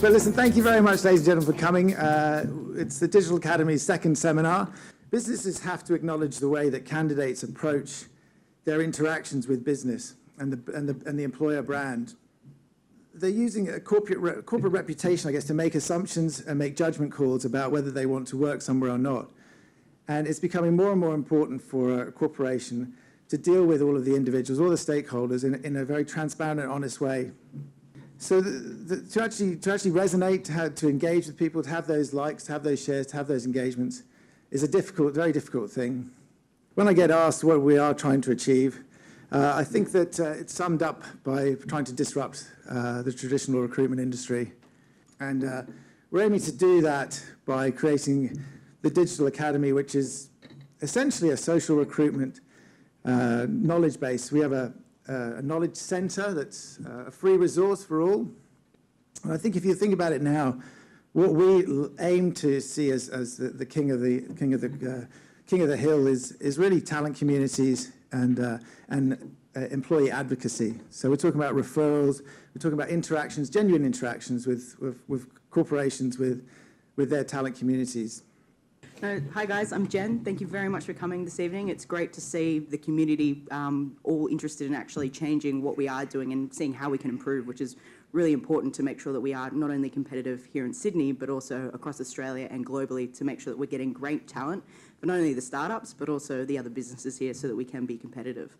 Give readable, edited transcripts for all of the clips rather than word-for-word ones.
But listen, thank you very much, ladies and gentlemen, for coming. It's the Digital Academy's second seminar. Businesses have to acknowledge the way that candidates approach their interactions with business and the employer brand. They're using a corporate reputation, I guess, to make assumptions and make judgment calls about whether they want to work somewhere or not. And it's becoming more and more important for a corporation to deal with all of the individuals, all the stakeholders, in a very transparent and honest way. So to actually resonate, to engage with people, to have those likes, to have those shares, to have those engagements is a very difficult thing. When I get asked what we are trying to achieve, I think that it's summed up by trying to disrupt the traditional recruitment industry. And we're aiming to do that by creating the Digital Academy, which is essentially a social recruitment knowledge base. We have a knowledge center that's a free resource for all. And I think if you think about it now, what we aim to see as the king of the hill is really talent communities and employee advocacy. So we're talking about referrals, we're talking about interactions, genuine interactions with corporations, with their talent communities. Hi guys, I'm Jen. Thank you very much for coming this evening. It's great to see the community all interested in actually changing what we are doing and seeing how we can improve, which is really important to make sure that we are not only competitive here in Sydney, but also across Australia and globally to make sure that we're getting great talent, but not only the startups, but also the other businesses here so that we can be competitive.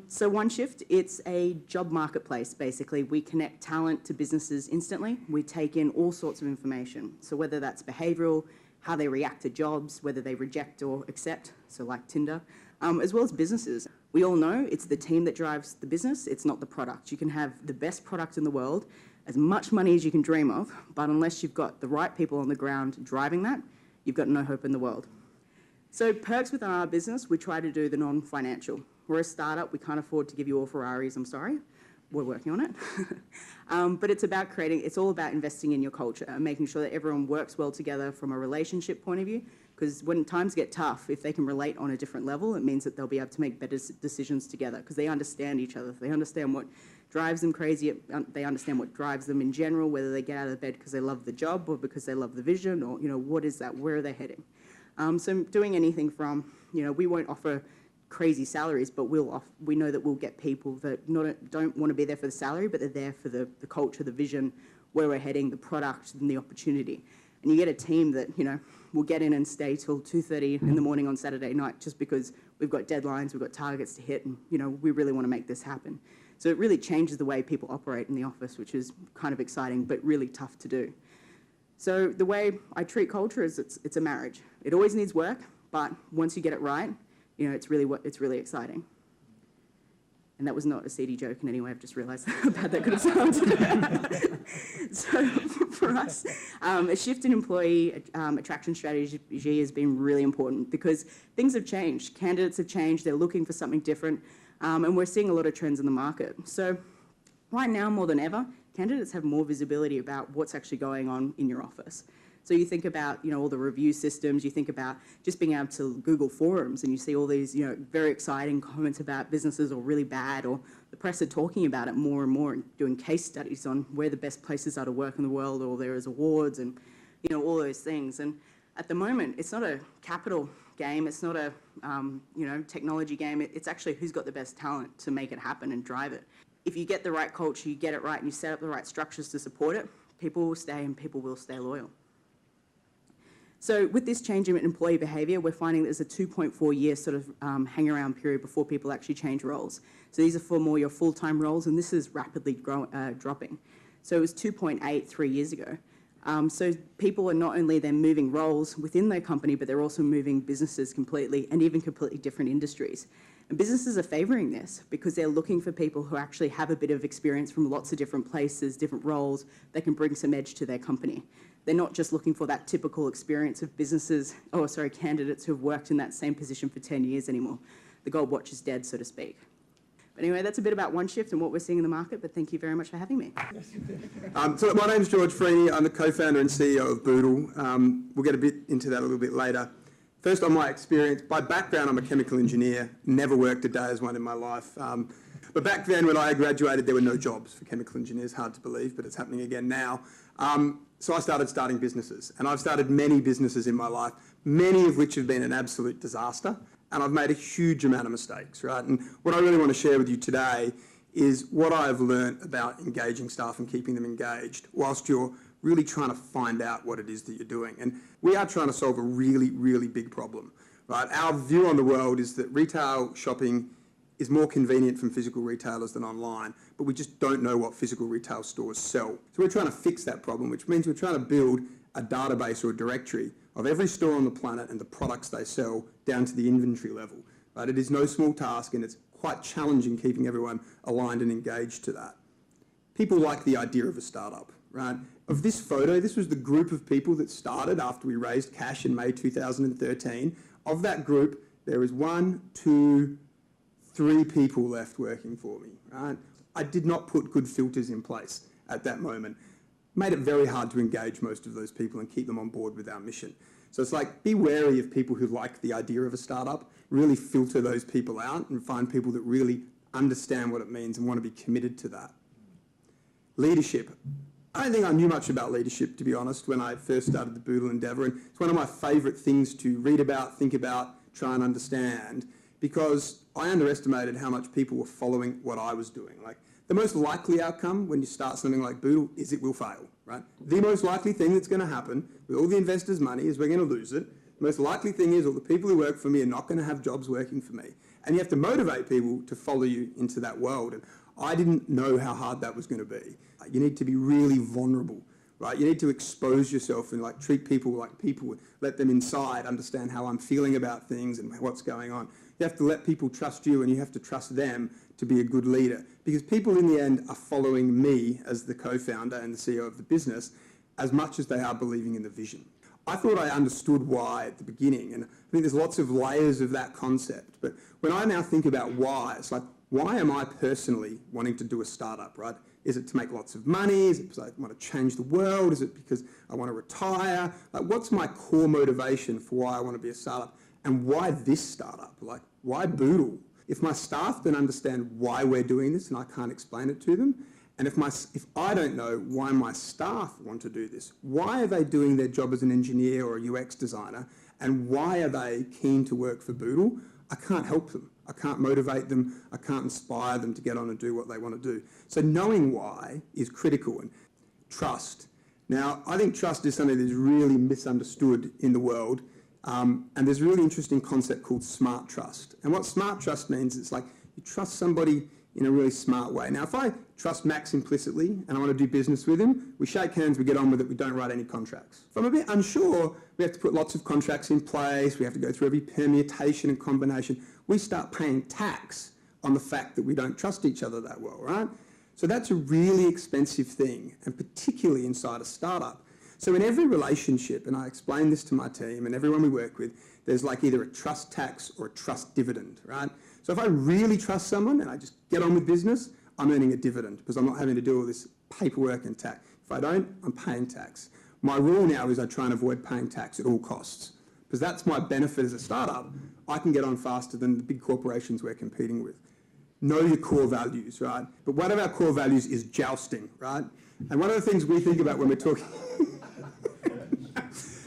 So OneShift, it's a job marketplace, basically. We connect talent to businesses instantly. We take in all sorts of information. So whether that's behavioural, how they react to jobs, whether they reject or accept, so like Tinder, as well as businesses. We all know it's the team that drives the business, it's not the product. You can have the best product in the world, as much money as you can dream of, but unless you've got the right people on the ground driving that, you've got no hope in the world. So perks within our business, we try to do the non-financial. We're a startup, we can't afford to give you all Ferraris, I'm sorry. We're working on it. But it's all about investing in your culture and making sure that everyone works well together from a relationship point of view, because when times get tough, if they can relate on a different level, it means that they'll be able to make better decisions together because they understand each other. They understand what drives them crazy. They understand what drives them in general, whether they get out of bed because they love the job or because they love the vision, or, what is that? Where are they heading? So doing anything from, we won't offer crazy salaries, but we know that we'll get people that don't want to be there for the salary, but they're there for the culture, the vision, where we're heading, the product, and the opportunity. And you get a team that, will get in and stay till 2:30 in the morning on Saturday night just because we've got deadlines, we've got targets to hit, and, we really want to make this happen. So it really changes the way people operate in the office, which is kind of exciting, but really tough to do. So the way I treat culture is it's a marriage. It always needs work, but once you get it right, it's really exciting. And that was not a seedy joke in any way. I've just realised how bad that could have sounded. So for us, a shift in employee attraction strategy has been really important because things have changed. Candidates have changed. They're looking for something different. And we're seeing a lot of trends in the market. So right now, more than ever, candidates have more visibility about what's actually going on in your office. So you think about, all the review systems, you think about just being able to Google forums and you see all these, very exciting comments about businesses or really bad, or the press are talking about it more and more and doing case studies on where the best places are to work in the world, or there is awards and, all those things. And at the moment, it's not a capital game, it's not a, technology game, it's actually who's got the best talent to make it happen and drive it. If you get the right culture, you get it right, and you set up the right structures to support it, people will stay and people will stay loyal. So with this change in employee behaviour, we're finding there's a 2.4 year sort of hang around period before people actually change roles. So these are for more your full-time roles, and this is rapidly dropping. So it was 2.8 3 years ago. So people are not only then moving roles within their company, but they're also moving businesses completely, and even completely different industries. And businesses are favouring this because they're looking for people who actually have a bit of experience from lots of different places, different roles, that can bring some edge to their company. They're not just looking for that typical experience of candidates who have worked in that same position for 10 years anymore. The gold watch is dead, so to speak. But anyway, that's a bit about OneShift and what we're seeing in the market, but thank you very much for having me. So my name's George Freeney. I'm the co-founder and CEO of Boodle. We'll get a bit into that a little bit later. First on my experience, by background I'm a chemical engineer, never worked a day as one in my life. But back then, when I graduated, there were no jobs for chemical engineers. Hard to believe, but it's happening again now. So I started businesses, and I've started many businesses in my life, many of which have been an absolute disaster, and I've made a huge amount of mistakes, right? And what I really want to share with you today is what I've learned about engaging staff and keeping them engaged whilst you're really trying to find out what it is that you're doing. And we are trying to solve a really, really big problem, right? Our view on the world is that retail shopping is more convenient from physical retailers than online, but we just don't know what physical retail stores sell. So we're trying to fix that problem, which means we're trying to build a database or a directory of every store on the planet and the products they sell down to the inventory level. But it is no small task, and it's quite challenging keeping everyone aligned and engaged to that. People like the idea of a startup, right? Of this photo, this was the group of people that started after we raised cash in May 2013. Of that group, there is 1, 2, 3 people left working for me, right? I did not put good filters in place at that moment. Made it very hard to engage most of those people and keep them on board with our mission. So it's like, be wary of people who like the idea of a startup, really filter those people out and find people that really understand what it means and want to be committed to that. Leadership. I don't think I knew much about leadership, to be honest, when I first started the Boodle endeavour, and it's one of my favourite things to read about, think about, try and understand, because I underestimated how much people were following what I was doing. Like, the most likely outcome when you start something like Boodle is it will fail, right? The most likely thing that's going to happen with all the investors' money is we're going to lose it. The most likely thing is all the people who work for me are not going to have jobs working for me. And you have to motivate people to follow you into that world. And I didn't know how hard that was going to be. You need to be really vulnerable, right? You need to expose yourself and like treat people like people, let them inside, understand how I'm feeling about things and what's going on. You have to let people trust you, and you have to trust them to be a good leader, because people in the end are following me as the co-founder and the CEO of the business as much as they are believing in the vision. I thought I understood why at the beginning, and I think there's lots of layers of that concept. But when I now think about why, it's like, why am I personally wanting to do a startup, right? Is it to make lots of money? Is it because I want to change the world? Is it because I want to retire? Like, what's my core motivation for why I want to be a startup? And why this startup? Like, why Boodle? If my staff don't understand why we're doing this and I can't explain it to them, and if I don't know why my staff want to do this, why are they doing their job as an engineer or a UX designer, and why are they keen to work for Boodle, I can't help them. I can't motivate them. I can't inspire them to get on and do what they want to do. So knowing why is critical. And trust. Now, I think trust is something that is really misunderstood in the world. And there's a really interesting concept called smart trust. And what smart trust means, it's like you trust somebody in a really smart way. Now, if I trust Max implicitly and I want to do business with him, we shake hands, we get on with it, we don't write any contracts. If I'm a bit unsure, we have to put lots of contracts in place, we have to go through every permutation and combination. We start paying tax on the fact that we don't trust each other that well, right? So that's a really expensive thing, and particularly inside a startup. So in every relationship, and I explain this to my team and everyone we work with, there's like either a trust tax or a trust dividend, right? So if I really trust someone and I just get on with business, I'm earning a dividend because I'm not having to do all this paperwork and tax. If I don't, I'm paying tax. My rule now is I try and avoid paying tax at all costs, because that's my benefit as a startup. I can get on faster than the big corporations we're competing with. Know your core values, right? But one of our core values is jousting, right? And one of the things we think about when we're talking...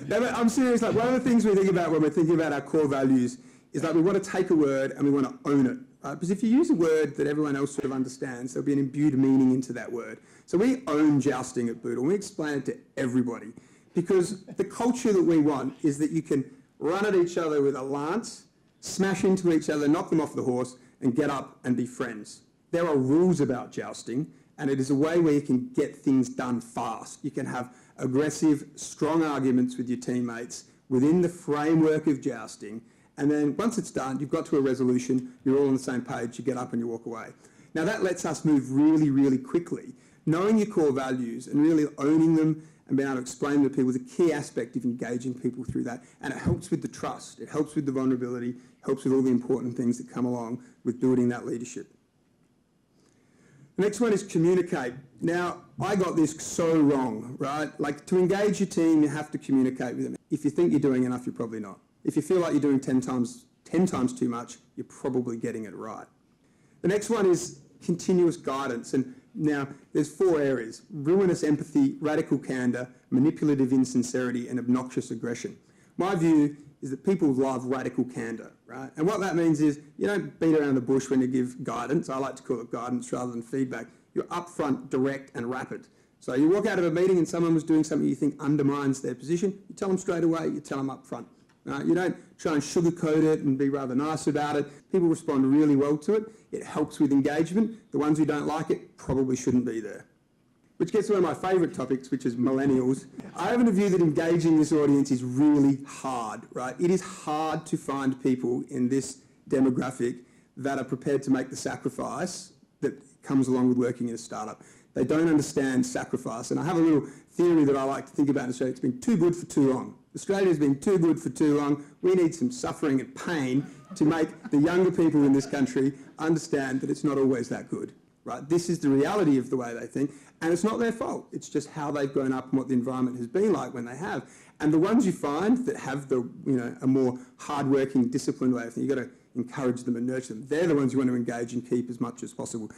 No, but I'm serious. Like, one of the things we think about when we're thinking about our core values is like we want to take a word and we want to own it, right? Because if you use a word that everyone else sort of understands, there'll be an imbued meaning into that word. So we own jousting at Boodle. We explain it to everybody, because the culture that we want is that you can run at each other with a lance, smash into each other, knock them off the horse, and get up and be friends. There are rules about jousting, and it is a way where you can get things done fast. You can have aggressive, strong arguments with your teammates within the framework of jousting, and then once it's done, you've got to a resolution, you're all on the same page, you get up and you walk away. Now that lets us move really, really quickly. Knowing your core values and really owning them and being able to explain them to people is a key aspect of engaging people through that, and it helps with the trust, it helps with the vulnerability, it helps with all the important things that come along with building that leadership. The next one is communicate. Now, I got this so wrong, right? Like, to engage your team, you have to communicate with them. If you think you're doing enough, you're probably not. If you feel like you're doing 10 times too much, you're probably getting it right. The next one is continuous guidance. And now there's 4 areas: ruinous empathy, radical candour, manipulative insincerity, and obnoxious aggression. My view is that people love radical candour, right? And what that means is you don't beat around the bush when you give guidance. I like to call it guidance rather than feedback. You're upfront, direct and rapid. So you walk out of a meeting and someone was doing something you think undermines their position, you tell them straight away, you tell them up front. You don't try and sugarcoat it and be rather nice about it. People respond really well to it. It helps with engagement. The ones who don't like it probably shouldn't be there. Which gets to one of my favourite topics, which is millennials. I have a view that engaging this audience is really hard, right? It is hard to find people in this demographic that are prepared to make the sacrifice that comes along with working in a startup. They don't understand sacrifice. And I have a little theory that I like to think about in Australia. It's been too good for too long. Australia's been too good for too long. We need some suffering and pain to make the younger people in this country understand that it's not always that good, right? This is the reality of the way they think. And it's not their fault. It's just how they've grown up and what the environment has been like when they have. And the ones you find that have the, a more hard-working, disciplined way of thinking, you've got to encourage them and nurture them. They're the ones you want to engage and keep as much as possible.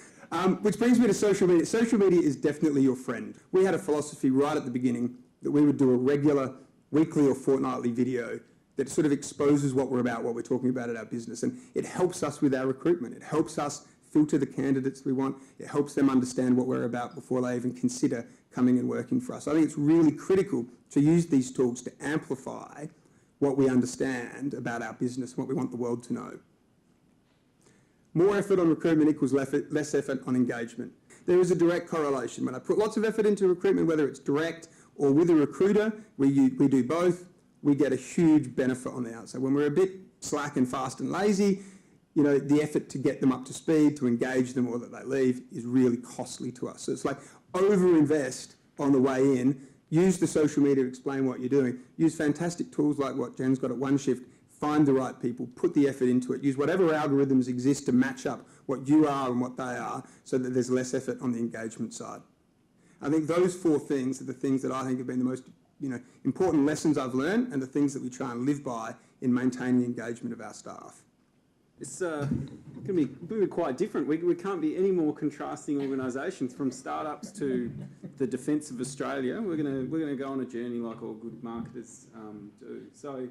Which brings me to social media. Social media is definitely your friend. We had a philosophy right at the beginning that we would do a regular weekly or fortnightly video that sort of exposes what we're about, what we're talking about at our business. And it helps us with our recruitment. It helps us filter the candidates we want. It helps them understand what we're about before they even consider coming and working for us. I think it's really critical to use these tools to amplify what we understand about our business and what we want the world to know. More effort on recruitment equals less effort on engagement. There is a direct correlation. When I put lots of effort into recruitment, whether it's direct or with a recruiter, we do both, we get a huge benefit on the outside. When we're a bit slack and fast and lazy, the effort to get them up to speed, to engage them or that they leave is really costly to us. So it's like over-invest on the way in, use the social media to explain what you're doing, use fantastic tools like what Jen's got at OneShift, find the right people, put the effort into it, use whatever algorithms exist to match up what you are and what they are so that there's less effort on the engagement side. I think those 4 things are the things that I think have been the most important lessons I've learned and the things that we try and live by in maintaining the engagement of our staff. It's going to be quite different. We can't be any more contrasting organisations, from startups to the defence of Australia. We're going to go on a journey like all good marketers do. So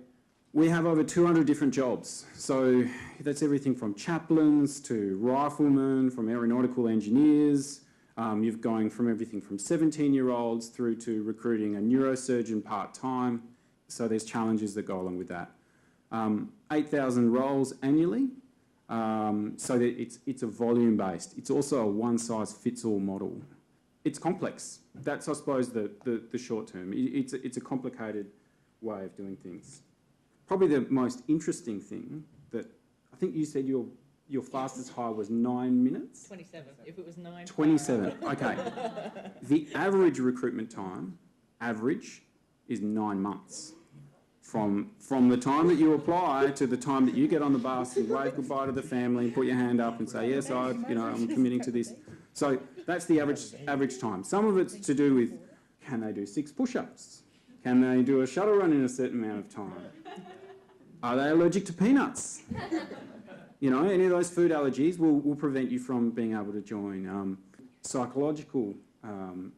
we have over 200 different jobs. So that's everything from chaplains to riflemen, from aeronautical engineers. You're going from everything from 17-year-olds through to recruiting a neurosurgeon part-time. So there's challenges that go along with that. 8,000 roles annually, so that it's a volume-based. It's also a one-size-fits-all model. It's complex. That's, I suppose, the short term. It's a complicated way of doing things. Probably the most interesting thing that I think you said your fastest hire was 9 minutes? 27. If it was 9... 27, okay. The average recruitment time, is 9 months. From the time that you apply to the time that you get on the bus and wave goodbye to the family and put your hand up and say, yes, I'm committing to this. So that's the average time. Some of it's to do with, can they do 6 push-ups? Can they do a shuttle run in a certain amount of time? Are they allergic to peanuts? Any of those food allergies will prevent you from being able to join. Psychological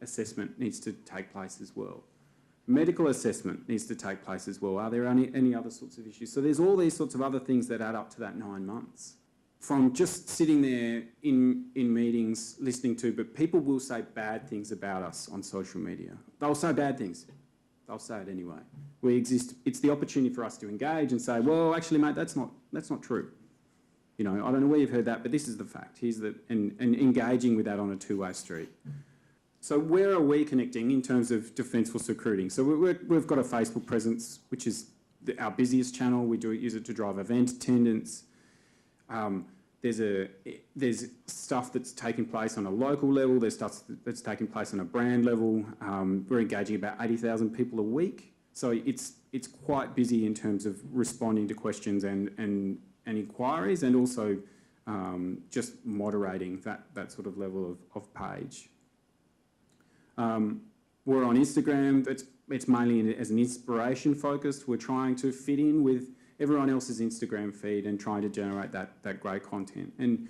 assessment needs to take place as well. Medical assessment needs to take place as well. Are there any other sorts of issues? So there's all these sorts of other things that add up to that 9 months. From just sitting there in meetings listening to, but people will say bad things about us on social media. They'll say bad things. They'll say it anyway. We exist. It's the opportunity for us to engage and say, well, actually, mate, that's not true. I don't know where you've heard that, but this is the fact. And engaging with that on a 2-way street. So where are we connecting in terms of Defence Force recruiting? So we've got a Facebook presence, which is our busiest channel. We use it to drive event attendance. There's stuff that's taking place on a local level. There's stuff that's taking place on a brand level. We're engaging about 80,000 people a week. So it's quite busy in terms of responding to questions and inquiries, and also just moderating that sort of level of page. We're on Instagram. It's mainly as an inspiration focused. We're trying to fit in with everyone else's Instagram feed and trying to generate that great content. And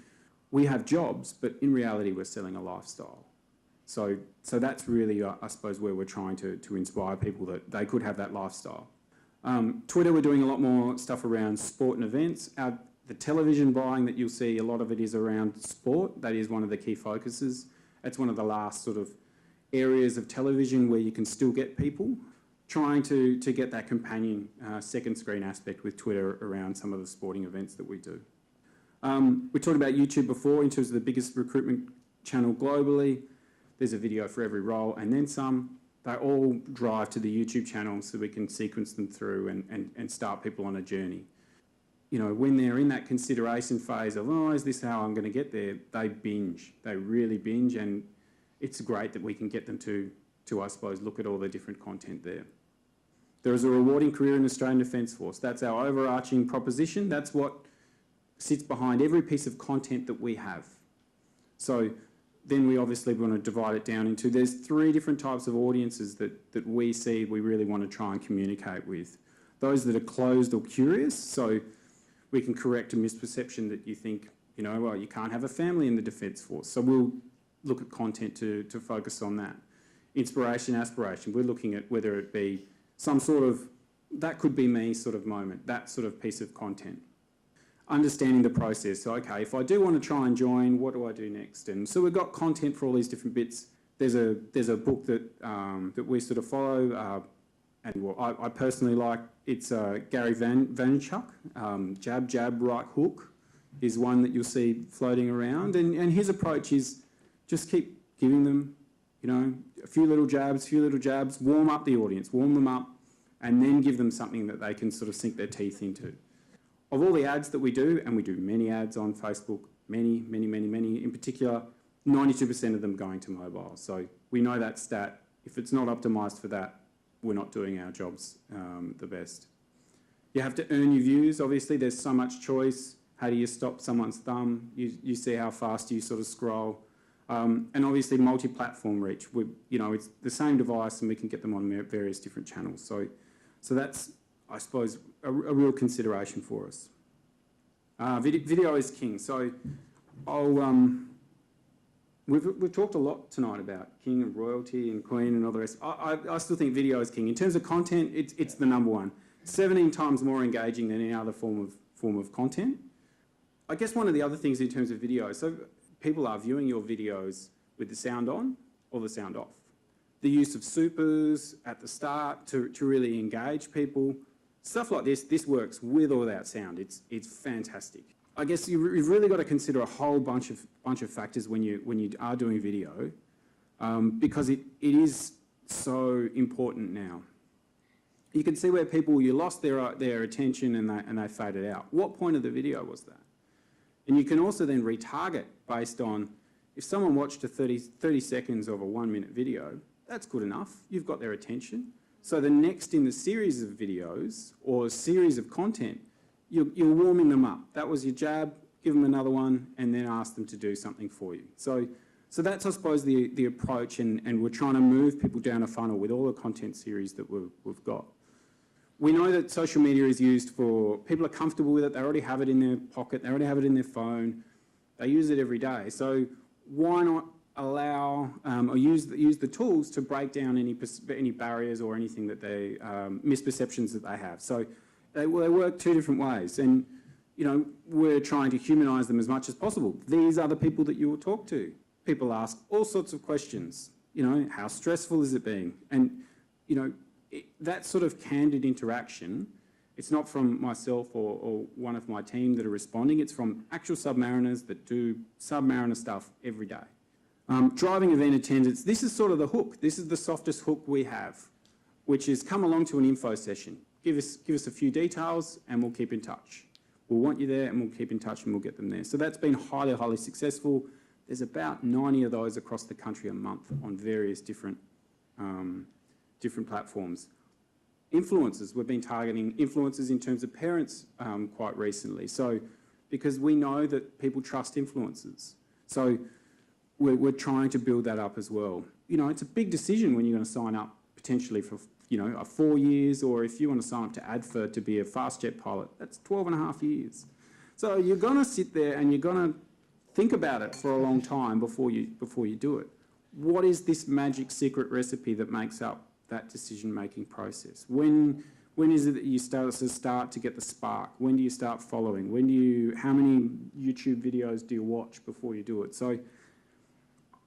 we have jobs, but in reality, we're selling a lifestyle. So that's really, I suppose, where we're trying to inspire people that they could have that lifestyle. Twitter, we're doing a lot more stuff around sport and events. The television buying that you'll see, a lot of it is around sport. That is one of the key focuses. It's one of the last sort of areas of television where you can still get people. Trying to get that companion second screen aspect with Twitter around some of the sporting events that we do. We talked about YouTube before in terms of the biggest recruitment channel globally. There's a video for every role and then some. They all drive to the YouTube channel so we can sequence them through and start people on a journey. You know, when they're in that consideration phase of, oh, is this how I'm going to get there? They binge. They really binge, and it's great that we can get them to I suppose, look at all the different content there. There is a rewarding career in the Australian Defence Force. That's our overarching proposition. That's what sits behind every piece of content that we have. So then we obviously want to divide it down into, there's 3 different types of audiences that we see we really want to try and communicate with. Those that are closed or curious, so we can correct a misperception that you think, you know, well, you can't have a family in the Defence Force. So we'll look at content to focus on that. Inspiration, aspiration, we're looking at whether it be some sort of, that could be me sort of moment, that sort of piece of content. Understanding the process. So, okay, if I do want to try and join, what do I do next? And so we've got content for all these different bits. There's a book that that we sort of follow, and well, I personally like. It's Gary Vaynerchuk. Jab, jab, right hook is one that you'll see floating around, and his approach is just keep giving them, you know, a few little jabs, warm up the audience, warm them up, and then give them something that they can sort of sink their teeth into. Of all the ads that we do, and we do many ads on Facebook, many, in particular, 92% of them going to mobile. So we know that stat. If it's not optimised for that, we're not doing our jobs the best. You have to earn your views. Obviously, there's so much choice. How do you stop someone's thumb? You see how fast you sort of scroll. And obviously, multi-platform reach. It's the same device, and we can get them on various different channels. So that's, I suppose, a real consideration for us. Video is king. So we've talked a lot tonight about king and royalty and queen and all the rest. I still think video is king. In terms of content, it's the number one. 17 times more engaging than any other form of content. I guess one of the other things in terms of video, so people are viewing your videos with the sound on or the sound off. The use of supers at the start to really engage people. Stuff like this works with or without sound. It's fantastic. I guess you've really got to consider a whole bunch of factors when you are doing video, because it is so important now. You can see where you lost their attention and they faded out. What point of the video was that? And you can also then retarget based on, if someone watched a 30 seconds of a 1 minute video, that's good enough. You've got their attention. So the next in the series of videos or a series of content, you're warming them up. That was your jab, give them another one, and then ask them to do something for you. So that's, I suppose, the approach, and we're trying to move people down a funnel with all the content series that we've got. We know that social media is used for, people are comfortable with it, they already have it in their pocket, they already have it in their phone, they use it every day. So why not allow or use the tools to break down any barriers or anything that they, misperceptions that they have. So they work 2 different ways, and we're trying to humanise them as much as possible. These are the people that you will talk to. People ask all sorts of questions. How stressful is it being? And that sort of candid interaction, it's not from myself or one of my team that are responding, it's from actual submariners that do submariner stuff every day. Driving event attendance, this is sort of the hook. This is the softest hook we have, which is come along to an info session. Give us a few details and we'll keep in touch. We'll want you there and we'll keep in touch and we'll get them there. So that's been highly, highly successful. There's about 90 of those across the country a month on various different platforms. Influencers, we've been targeting influencers in terms of parents quite recently. So, because we know that people trust influencers. So we're trying to build that up as well. It's a big decision when you're going to sign up potentially for, 4 years, or if you want to sign up to ADFA to be a fast jet pilot, that's 12 and a half years. So you're going to sit there and you're going to think about it for a long time before you do it. What is this magic secret recipe that makes up that decision-making process? When is it that you start to get the spark? When do you start following? How many YouTube videos do you watch before you do it? So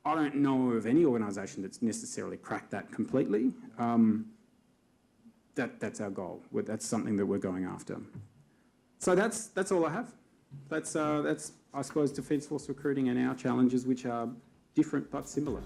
I don't know of any organisation that's necessarily cracked that completely. That's our goal. That's something that we're going after. So that's all I have. That's I suppose Defence Force recruiting and our challenges, which are different but similar.